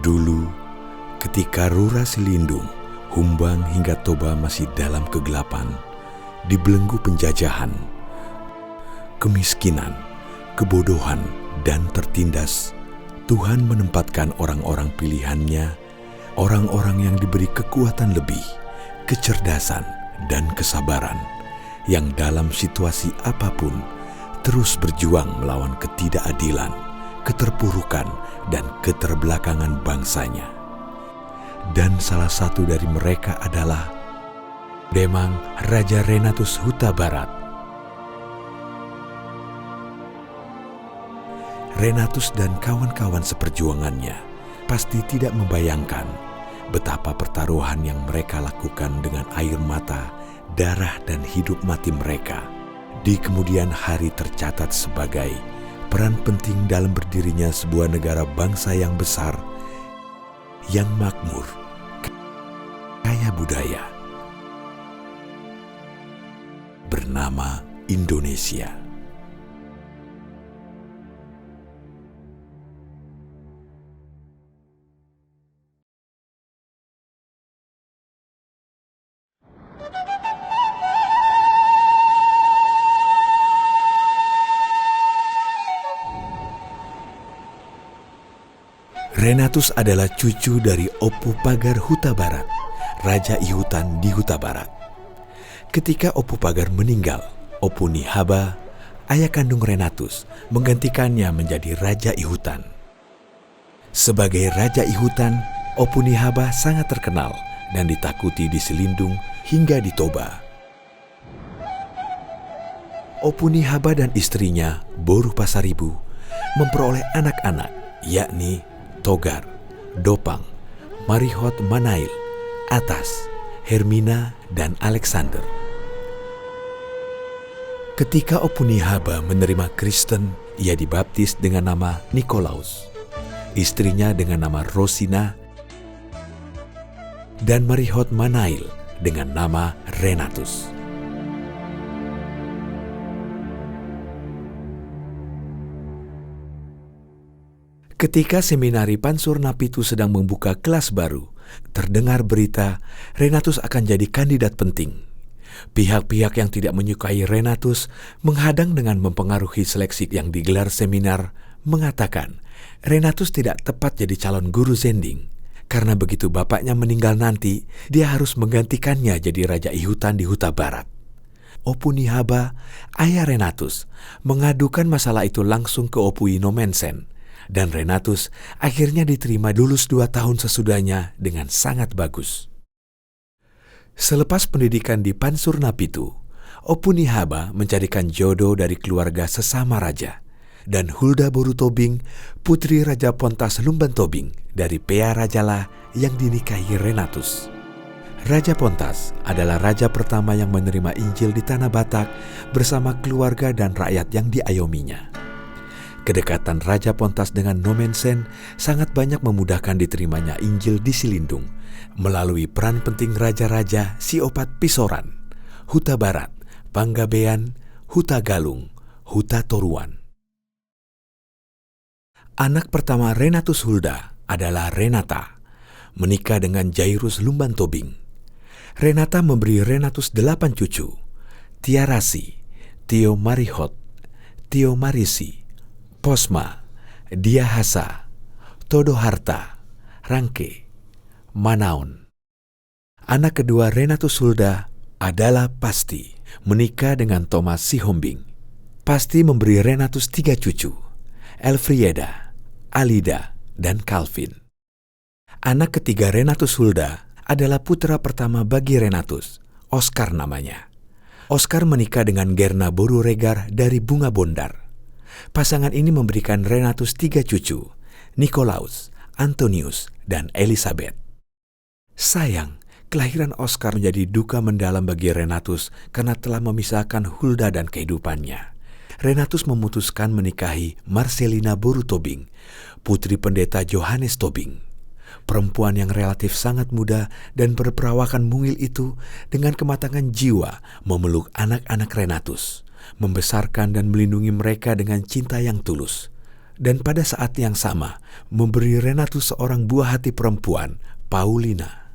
Dulu, ketika Rura Selindung, Humbang hingga Toba masih dalam kegelapan, dibelenggu penjajahan, kemiskinan, kebodohan, dan tertindas, Tuhan menempatkan orang-orang pilihannya, orang-orang yang diberi kekuatan lebih, kecerdasan, dan kesabaran, yang dalam situasi apapun terus berjuang melawan ketidakadilan, keterpurukan, dan keterbelakangan bangsanya. Dan salah satu dari mereka adalah Demang Raja Renatus Huta Barat. Renatus dan kawan-kawan seperjuangannya pasti tidak membayangkan betapa pertaruhan yang mereka lakukan dengan air mata, darah, dan hidup mati mereka di kemudian hari tercatat sebagai peran penting dalam berdirinya sebuah negara bangsa yang besar, yang makmur, kaya budaya, bernama Indonesia. Renatus adalah cucu dari Opu Pagar Huta Barat, Raja Ihutan di Huta Barat. Ketika Opu Pagar meninggal, Opu Nihaba, ayah kandung Renatus, menggantikannya menjadi Raja Ihutan. Sebagai Raja Ihutan, Opu Nihaba sangat terkenal dan ditakuti di Selindung hingga di Toba. Opu Nihaba dan istrinya, Boruh Pasaribu, memperoleh anak-anak, yakni Togar, Dopang, Marihot Manail, Atas, Hermina, dan Alexander. Ketika Opu Nihaba menerima Kristen, ia dibaptis dengan nama Nikolaus, istrinya dengan nama Rosina, dan Marihot Manail dengan nama Renatus. Ketika seminari Pansur Napitu sedang membuka kelas baru, terdengar berita Renatus akan jadi kandidat penting. Pihak-pihak yang tidak menyukai Renatus menghadang dengan mempengaruhi seleksi yang digelar seminar, mengatakan Renatus tidak tepat jadi calon guru zending, karena begitu bapaknya meninggal nanti, dia harus menggantikannya jadi Raja Ihutan di Huta Barat. Opu Nihaba, ayah Renatus, mengadukan masalah itu langsung ke Opu Inomensen, dan Renatus akhirnya diterima lulus 2 tahun sesudahnya dengan sangat bagus. Selepas pendidikan di Pansur Napitu, Opu Nihaba mencarikan jodoh dari keluarga sesama raja, dan Hulda Boru Tobing, putri Raja Pontas Lumban Tobing dari Pea Rajala yang dinikahi Renatus. Raja Pontas adalah raja pertama yang menerima Injil di Tanah Batak bersama keluarga dan rakyat yang diayominya. Kedekatan Raja Pontas dengan Nomensen sangat banyak memudahkan diterimanya Injil di Selindung melalui peran penting raja-raja Siopat Pisoran, Huta Barat, Panggabean, Huta Galung, Huta Toruan. Anak pertama Renatus Hulda adalah Renata, menikah dengan Jairus Lumban Tobing. Renata memberi Renatus 8 cucu, Tiarasi, Tio Marihot, Tio Marisi, Posma, Diahasa, Todoharta, Rangke, Manaon. Anak kedua Renatus Hulda adalah Pasti, menikah dengan Thomas Sihombing. Pasti memberi Renatus 3 cucu, Elfrieda, Alida, dan Calvin. Anak ketiga Renatus Hulda adalah putra pertama bagi Renatus, Oscar namanya. Oscar menikah dengan Gerna Boru Regar dari Bunga Bondar. Pasangan ini memberikan Renatus 3 cucu, Nikolaus, Antonius, dan Elizabeth. Sayang, kelahiran Oscar menjadi duka mendalam bagi Renatus karena telah memisahkan Hulda dan kehidupannya. Renatus memutuskan menikahi Marcelina Boru Tobing, putri pendeta Johannes Tobing. Perempuan yang relatif sangat muda dan berperawakan mungil itu dengan kematangan jiwa memeluk anak-anak Renatus, membesarkan dan melindungi mereka dengan cinta yang tulus. dan pada saat yang sama memberi Renatus seorang buah hati perempuan, Paulina.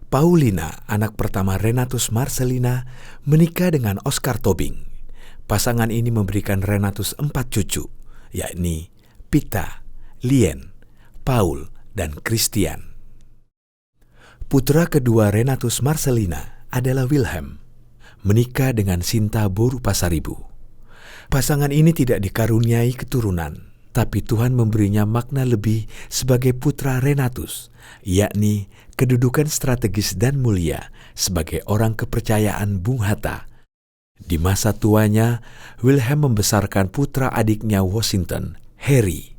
Paulina, anak pertama Renatus Marcelina, menikah dengan Oscar Tobing. Pasangan ini memberikan Renatus 4 cucu, yakni Pita, Lien, Paul, dan Christian. Putra kedua Renatus Marcelina adalah Wilhelm, menikah dengan Sinta Boru Pasaribu. Pasangan ini tidak dikaruniai keturunan, tapi Tuhan memberinya makna lebih sebagai putra Renatus, yakni kedudukan strategis dan mulia sebagai orang kepercayaan Bung Hatta. Di masa tuanya, Wilhelm membesarkan putra adiknya Washington, Harry.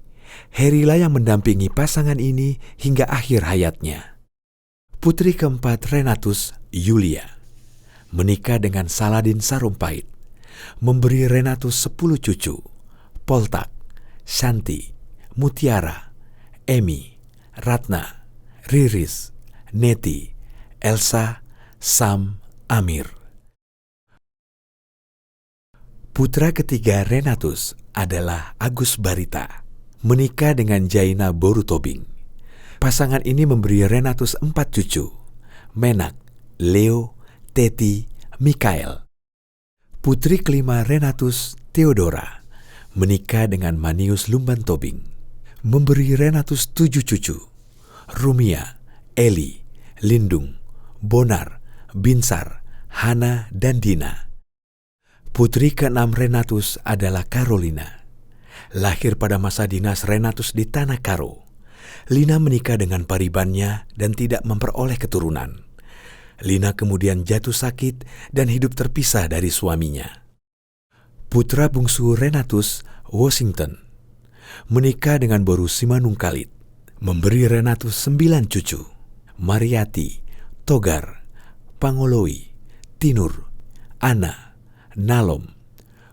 Harry-lah yang mendampingi pasangan ini hingga akhir hayatnya. Putri keempat Renatus, Julia, menikah dengan Saladin Sarumpait, memberi Renatus 10 cucu, Poltak, Shanti, Mutiara, Emi, Ratna, Riris, Neti, Elsa, Sam, Amir. Putra ketiga Renatus adalah Agus Barita, menikah dengan Jaina Boru Tobing. Pasangan ini memberi Renatus 4 cucu, Menak, Leo, Teti, Mikael. Putri kelima Renatus, Theodora, menikah dengan Manius Lumban Tobing, memberi Renatus 7 cucu, Rumia, Eli, Lindung, Bonar, Binsar, Hana, dan Dina. Putri keenam Renatus adalah Carolina. Lahir pada masa dinas Renatus di Tanah Karo. Lina menikah dengan paribannya dan tidak memperoleh keturunan. Lina kemudian jatuh sakit dan hidup terpisah dari suaminya. Putra bungsu Renatus, Washington, menikah dengan Boru Simanungkalit, memberi Renatus 9 cucu, Mariati, Togar, Pangoloi, Tinur, Ana, Nalom,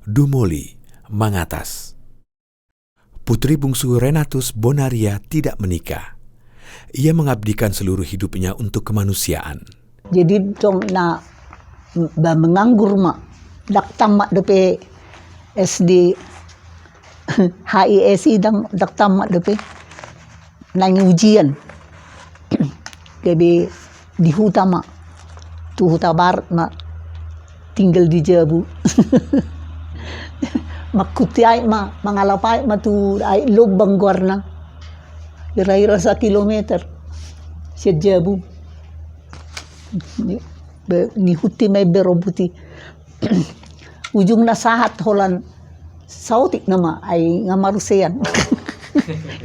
Dumoli, Mangatas. Putri bungsu Renatus, Bonaria, tidak menikah. Ia mengabdikan seluruh hidupnya untuk kemanusiaan. Jadi dong na menganggur mak daktam mak depe SD HISI dang daktam mak depe nang ujian jadi di huta mak tu huta barat mak tinggal di Jabu makuti ay mak mangalapay mak tu ay lubang guarna kira-kira 1 kilometer sa Jabu ni huti may berobuti ujung nasahat holan sautik nama ay ngamarusean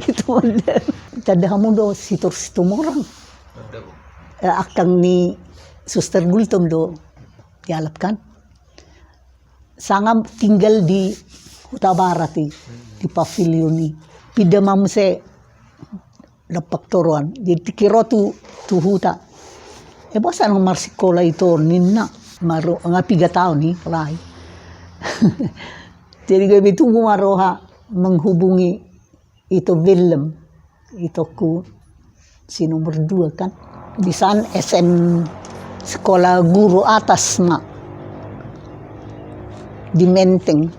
itu ada tadahamu do situ orang akang ni suster gultom do dialapkan sangam tinggal di Huta Barat di pavilion ni pidamam se dapat toruan jadi kira tu huta basa nang marsikola ito ninna maro nga 3 tahun ni rai jadi gabi tu maroha menghubungi itu Willem itu ku si nomor 2 kan di sana SM sekolah guru atas mak di Menteng.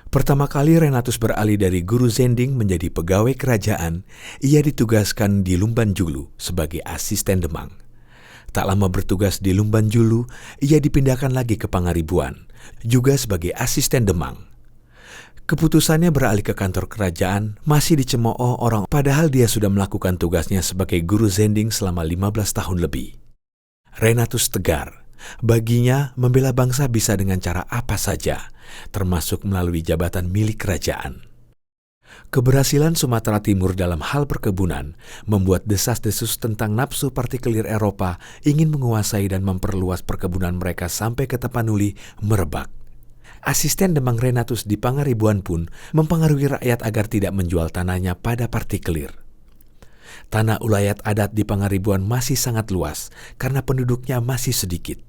Pertama kali Renatus beralih dari guru zending menjadi pegawai kerajaan, ia ditugaskan di Lumban Julu sebagai asisten Demang. Tak lama bertugas di Lumban Julu, ia dipindahkan lagi ke Pangaribuan, juga sebagai asisten Demang. Keputusannya beralih ke kantor kerajaan masih dicemooh orang, padahal dia sudah melakukan tugasnya sebagai guru zending selama 15 tahun lebih. Renatus tegar. Baginya, membela bangsa bisa dengan cara apa saja, termasuk melalui jabatan milik kerajaan. Keberhasilan Sumatera Timur dalam hal perkebunan membuat desas-desus tentang nafsu partikelir Eropa ingin menguasai dan memperluas perkebunan mereka sampai ke Tapanuli merebak. Asisten Demang Renatus di Pangaribuan pun mempengaruhi rakyat agar tidak menjual tanahnya pada partikelir. Tanah ulayat adat di Pangaribuan masih sangat luas karena penduduknya masih sedikit.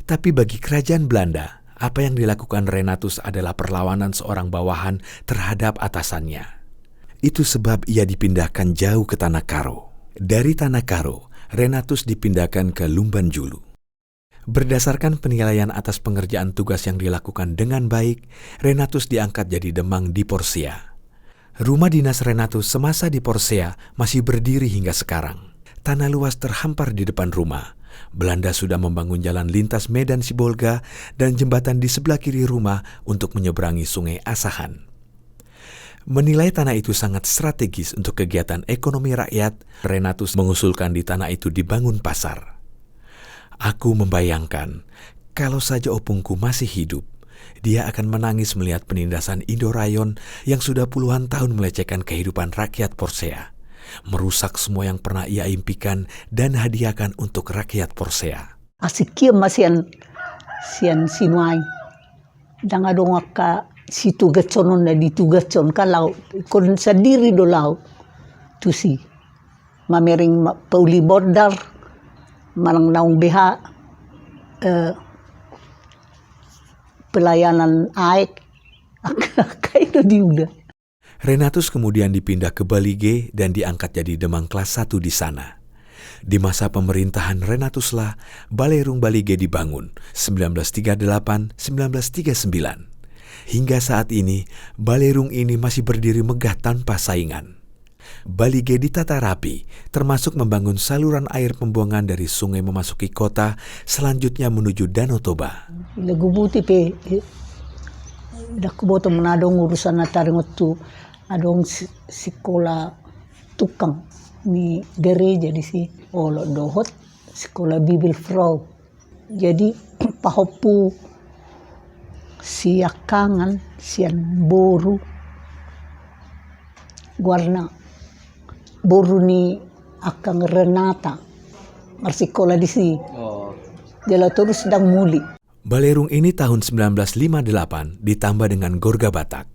Tapi bagi kerajaan Belanda, apa yang dilakukan Renatus adalah perlawanan seorang bawahan terhadap atasannya. Itu sebab ia dipindahkan jauh ke Tanah Karo. Dari Tanah Karo, Renatus dipindahkan ke Lumban Julu. Berdasarkan penilaian atas pengerjaan tugas yang dilakukan dengan baik, Renatus diangkat jadi Demang di Porsia. Rumah dinas Renatus semasa di Porcea masih berdiri hingga sekarang. Tanah luas terhampar di depan rumah. Belanda sudah membangun jalan lintas Medan Sibolga dan jembatan di sebelah kiri rumah untuk menyeberangi Sungai Asahan. Menilai tanah itu sangat strategis untuk kegiatan ekonomi rakyat, Renatus mengusulkan di tanah itu dibangun pasar. Aku membayangkan, kalau saja opungku masih hidup, dia akan menangis melihat penindasan Indo-Rayon yang sudah puluhan tahun melecehkan kehidupan rakyat Porcea, merusak semua yang pernah ia impikan dan hadiahkan untuk rakyat Porcea. Asikia masian sinuai. Dan adong ka situ gaconon na ditugacon kalau kon sendiri do lau tu si mamering pauli bordar manang naung BH pelayanan aek kayak diudah. Renatus kemudian dipindah ke Balige dan diangkat jadi demang kelas 1 di sana. Di masa pemerintahan Renatuslah Balerung Balige dibangun 1938-1939. Hingga saat ini, Balerung ini masih berdiri megah tanpa saingan. Balige ditata rapi, termasuk membangun saluran air pembuangan dari sungai memasuki kota, selanjutnya menuju Danau Toba. Lagu buti pe, dak boto menadong urusan nataring tu, adong sekolah tukang ni gereja di si olo dohot sekolah Bibel Frau. Jadi pahopu siakangan sian boru warna boru ni akang Renata marsikola di si. Jala terus sedang muli. Balerung ini tahun 1958 ditambah dengan Gorga Batak.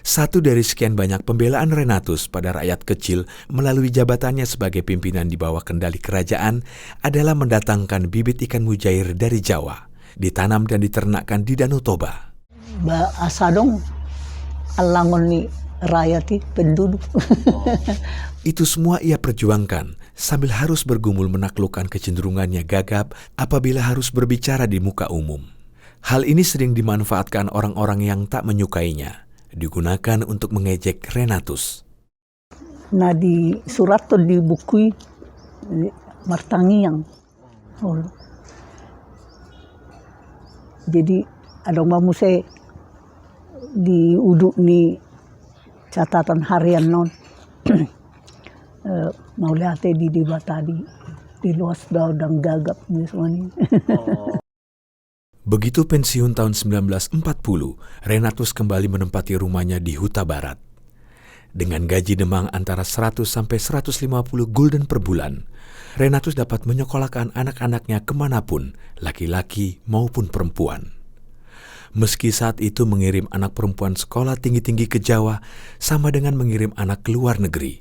Satu dari sekian banyak pembelaan Renatus pada rakyat kecil melalui jabatannya sebagai pimpinan di bawah kendali kerajaan adalah mendatangkan bibit ikan mujair dari Jawa, ditanam dan diternakkan di Danau Toba. Asadong alangon ni rakyat penduduk. Itu semua ia perjuangkan sambil harus bergumul menaklukkan kecenderungannya gagap apabila harus berbicara di muka umum. Hal ini sering dimanfaatkan orang-orang yang tak menyukainya, digunakan untuk mengejek Renatus. Nah di surat tu di buku Martangiang. Jadi ada mamu saya di uduk ni catatan harian non. Mau lihat di debat tadi di luas dan gagap ni semua ni. Begitu pensiun tahun 1940, Renatus kembali menempati rumahnya di Huta Barat. Dengan gaji demang antara 100 sampai 150 gulden per bulan, Renatus dapat menyekolahkan anak-anaknya kemanapun, laki-laki maupun perempuan. Meski saat itu mengirim anak perempuan sekolah tinggi-tinggi ke Jawa sama dengan mengirim anak ke luar negeri,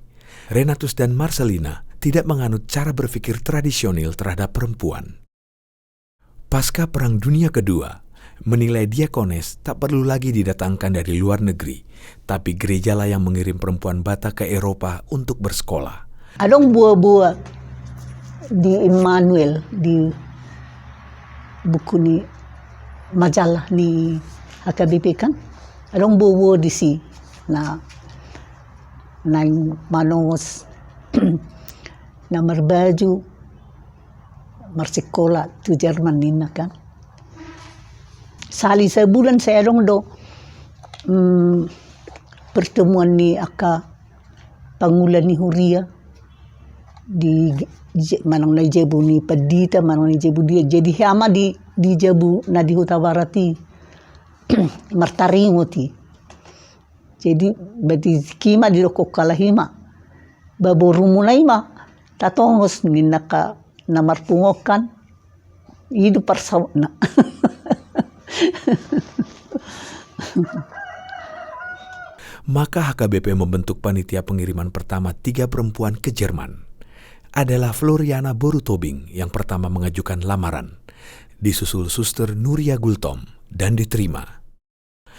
Renatus dan Marcelina tidak menganut cara berpikir tradisional terhadap perempuan. Pasca Perang Dunia Kedua, menilai diakones tak perlu lagi didatangkan dari luar negeri, tapi gerejalah yang mengirim perempuan Batak ke Eropa untuk bersekolah. Adong buah-buah di Immanuel, di buku ni majalah ni HKBP kan, adong buah-buah di si, na manos, na merbaju, marsikola tu Jerman nina kan. Sali sebulan saya dong do pertemuan ni aka pangulan ni Huria di manang na jebu ni Padita manang na jebu dia jadi hama di jebu na di Huta Barati martaringo ti. Jadi berarti kima di loko kalahima baboru mulai ma tatongos ni naka namarpungokan hidup persawna. Maka HKBP membentuk panitia pengiriman pertama 3 perempuan ke Jerman. Adalah Floriana Borutobing yang pertama mengajukan lamaran, disusul Suster Nuria Gultom, dan diterima.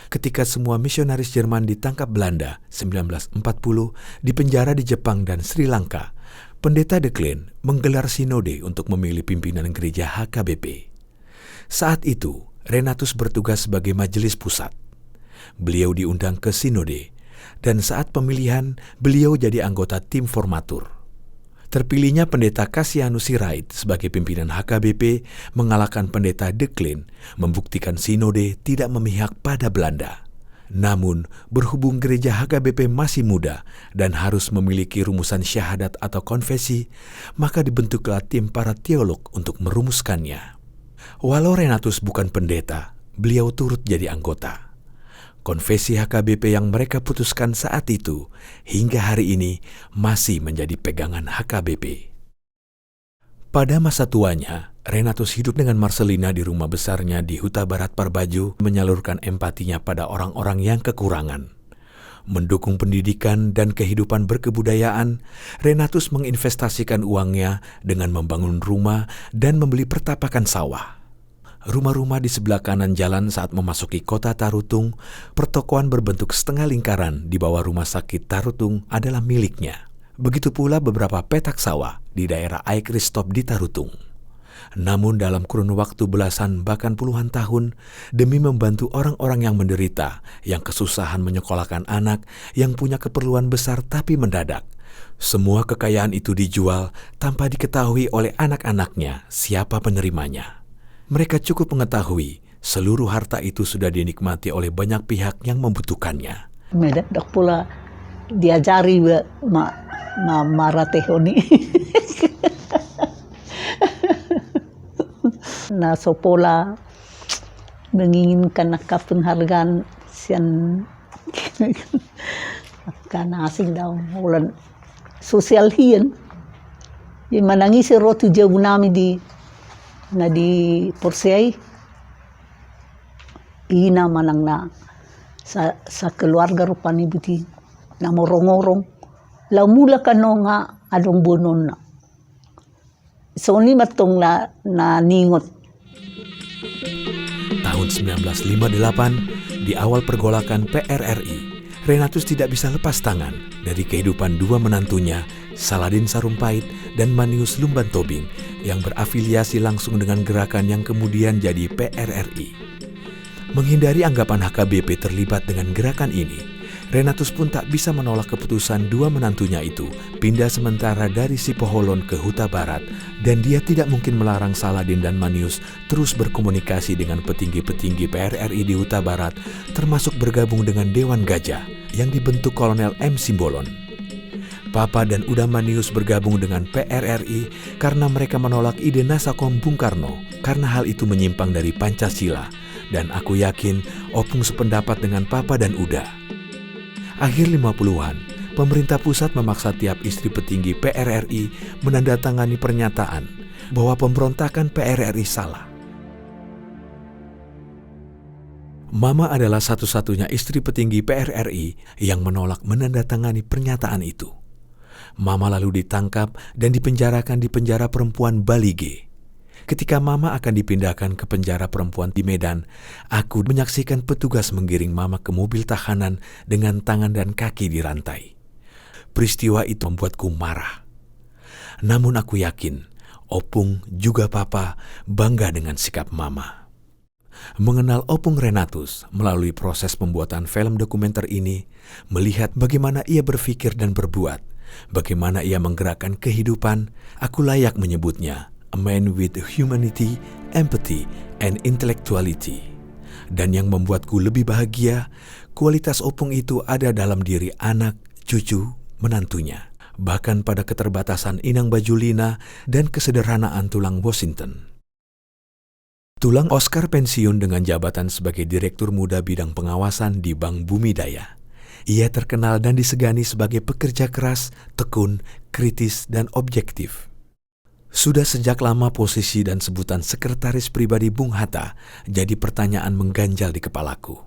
Ketika semua misionaris Jerman ditangkap Belanda 1940, dipenjara di Jepang dan Sri Lanka, Pendeta De Klein menggelar sinode untuk memilih pimpinan gereja HKBP. Saat itu, Renatus bertugas sebagai majelis pusat. Beliau diundang ke sinode, dan saat pemilihan beliau jadi anggota tim formatur. Terpilihnya Pendeta Cassianus Sirait sebagai pimpinan HKBP mengalahkan Pendeta De Klein, membuktikan sinode tidak memihak pada Belanda. Namun, berhubung gereja HKBP masih muda dan harus memiliki rumusan syahadat atau konfesi, maka dibentuklah tim para teolog untuk merumuskannya. Walau Renatus bukan pendeta, beliau turut jadi anggota. Konfesi HKBP yang mereka putuskan saat itu, hingga hari ini masih menjadi pegangan HKBP. Pada masa tuanya, Renatus hidup dengan Marcelina di rumah besarnya di Huta Barat Parbajo, menyalurkan empatinya pada orang-orang yang kekurangan. Mendukung pendidikan dan kehidupan berkebudayaan, Renatus menginvestasikan uangnya dengan membangun rumah dan membeli pertapakan sawah. Rumah-rumah di sebelah kanan jalan saat memasuki kota Tarutung, pertokoan berbentuk setengah lingkaran di bawah rumah sakit Tarutung adalah miliknya. Begitu pula beberapa petak sawah di daerah Aikristop di Tarutung. Namun dalam kurun waktu belasan bahkan puluhan tahun, demi membantu orang-orang yang menderita, yang kesusahan menyekolahkan anak, yang punya keperluan besar tapi mendadak, semua kekayaan itu dijual tanpa diketahui oleh anak-anaknya siapa penerimanya. Mereka cukup mengetahui seluruh harta itu sudah dinikmati oleh banyak pihak yang membutuhkannya. Medak pula diajari maratehoni. Nah, sopola menginginkan penghargaan sian karena asing daw ulan sosial hiyan. Yung manangi si rotu jauh nami di Porsay, ina manang na sa keluarga rupani buti na morong-orong. Lamula kano nga adong bonon na. So ni matong na ningot. Tahun 1958, di awal pergolakan PRRI, Renatus tidak bisa lepas tangan dari kehidupan dua menantunya, Saladin Sarumpait dan Manius Lumban Tobing, yang berafiliasi langsung dengan gerakan yang kemudian jadi PRRI. Menghindari anggapan HKBP terlibat dengan gerakan ini, Renatus pun tak bisa menolak keputusan dua menantunya itu pindah sementara dari Sipoholon ke Huta Barat, dan dia tidak mungkin melarang Saladin dan Manius terus berkomunikasi dengan petinggi-petinggi PRRI di Huta Barat, termasuk bergabung dengan Dewan Gajah yang dibentuk Kolonel M. Simbolon. Papa dan Uda Manius bergabung dengan PRRI karena mereka menolak ide Nasakom Bung Karno karena hal itu menyimpang dari Pancasila, dan aku yakin Opung sependapat dengan Papa dan Uda. Akhir 50-an, pemerintah pusat memaksa tiap istri petinggi PRRI menandatangani pernyataan bahwa pemberontakan PRRI salah. Mama adalah satu-satunya istri petinggi PRRI yang menolak menandatangani pernyataan itu. Mama lalu ditangkap dan dipenjarakan di penjara perempuan Balige. Ketika Mama akan dipindahkan ke penjara perempuan di Medan, aku menyaksikan petugas menggiring Mama ke mobil tahanan dengan tangan dan kaki dirantai. Peristiwa itu membuatku marah. Namun aku yakin, Opung juga Papa bangga dengan sikap Mama. Mengenal Opung Renatus melalui proses pembuatan film dokumenter ini, melihat bagaimana ia berpikir dan berbuat, bagaimana ia menggerakkan kehidupan, aku layak menyebutnya a man with humanity, empathy, and intellectuality. Dan yang membuatku lebih bahagia, kualitas Opung itu ada dalam diri anak, cucu, menantunya. Bahkan pada keterbatasan inang Bajulina dan kesederhanaan Tulang Washington. Tulang Oscar pensiun dengan jabatan sebagai Direktur Muda Bidang Pengawasan di Bank Bumi Daya. Ia terkenal dan disegani sebagai pekerja keras, tekun, kritis, dan objektif. Sudah sejak lama posisi dan sebutan sekretaris pribadi Bung Hatta jadi pertanyaan mengganjal di kepalaku.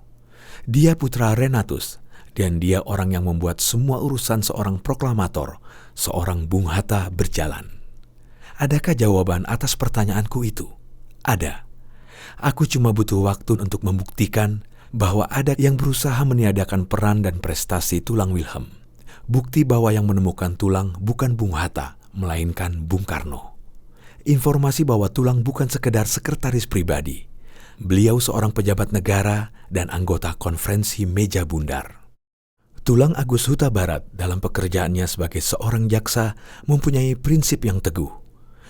Dia putra Renatus, dan dia orang yang membuat semua urusan seorang proklamator, seorang Bung Hatta berjalan. Adakah jawaban atas pertanyaanku itu? Ada. Aku cuma butuh waktu untuk membuktikan bahwa ada yang berusaha meniadakan peran dan prestasi Tulang Wilhelm. Bukti bahwa yang menemukan Tulang bukan Bung Hatta, melainkan Bung Karno. Informasi bahwa Tulang bukan sekedar sekretaris pribadi. Beliau seorang pejabat negara dan anggota konferensi meja bundar. Tulang Agus Huta Barat dalam pekerjaannya sebagai seorang jaksa mempunyai prinsip yang teguh.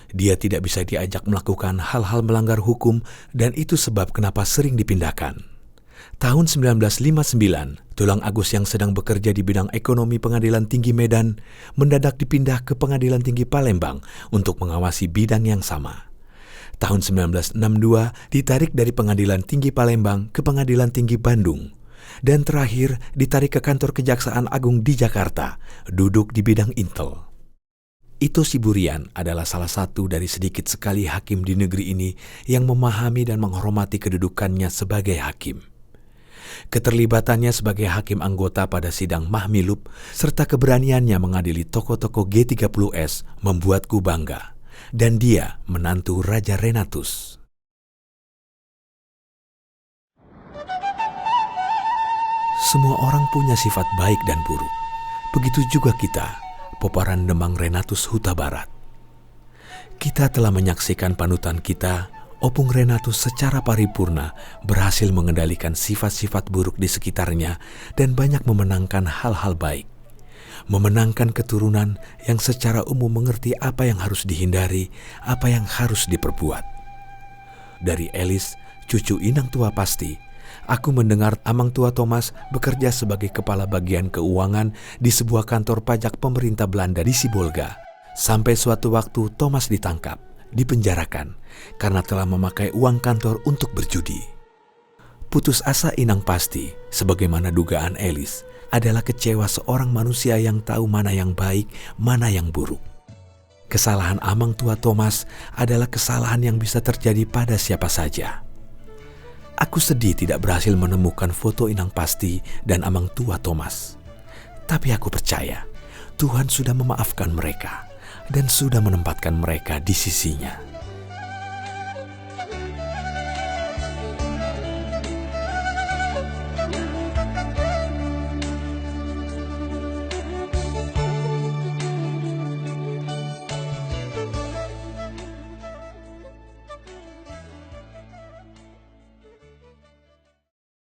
Dia tidak bisa diajak melakukan hal-hal melanggar hukum dan itu sebab kenapa sering dipindahkan. Tahun 1959, Tulang Agus yang sedang bekerja di bidang ekonomi Pengadilan Tinggi Medan mendadak dipindah ke Pengadilan Tinggi Palembang untuk mengawasi bidang yang sama. Tahun 1962 ditarik dari Pengadilan Tinggi Palembang ke Pengadilan Tinggi Bandung. Dan terakhir ditarik ke kantor Kejaksaan Agung di Jakarta, duduk di bidang intel. Ito Siburian adalah salah satu dari sedikit sekali hakim di negeri ini yang memahami dan menghormati kedudukannya sebagai hakim. Keterlibatannya sebagai hakim anggota pada sidang Mahmilub serta keberaniannya mengadili tokoh-tokoh G30S membuatku bangga. Dan dia menantu Raja Renatus. Semua orang punya sifat baik dan buruk. Begitu juga kita, peparan Demang Renatus Huta Barat. Kita telah menyaksikan panutan kita, Opung Renatus secara paripurna berhasil mengendalikan sifat-sifat buruk di sekitarnya dan banyak memenangkan hal-hal baik. Memenangkan keturunan yang secara umum mengerti apa yang harus dihindari, apa yang harus diperbuat. Dari Elis, cucu Inang Tua Pasti, aku mendengar Amang Tua Thomas bekerja sebagai kepala bagian keuangan di sebuah kantor pajak pemerintah Belanda di Sibolga. Sampai suatu waktu Thomas ditangkap, dipenjarakan, karena telah memakai uang kantor untuk berjudi. Putus asa Inang Pasti, sebagaimana dugaan Elis, adalah kecewa seorang manusia yang tahu mana yang baik, mana yang buruk. Kesalahan Amang Tua Thomas adalah kesalahan yang bisa terjadi pada siapa saja. Aku sedih tidak berhasil menemukan foto Inang Pasti dan Amang Tua Thomas. Tapi aku percaya Tuhan sudah memaafkan mereka dan sudah menempatkan mereka di sisinya.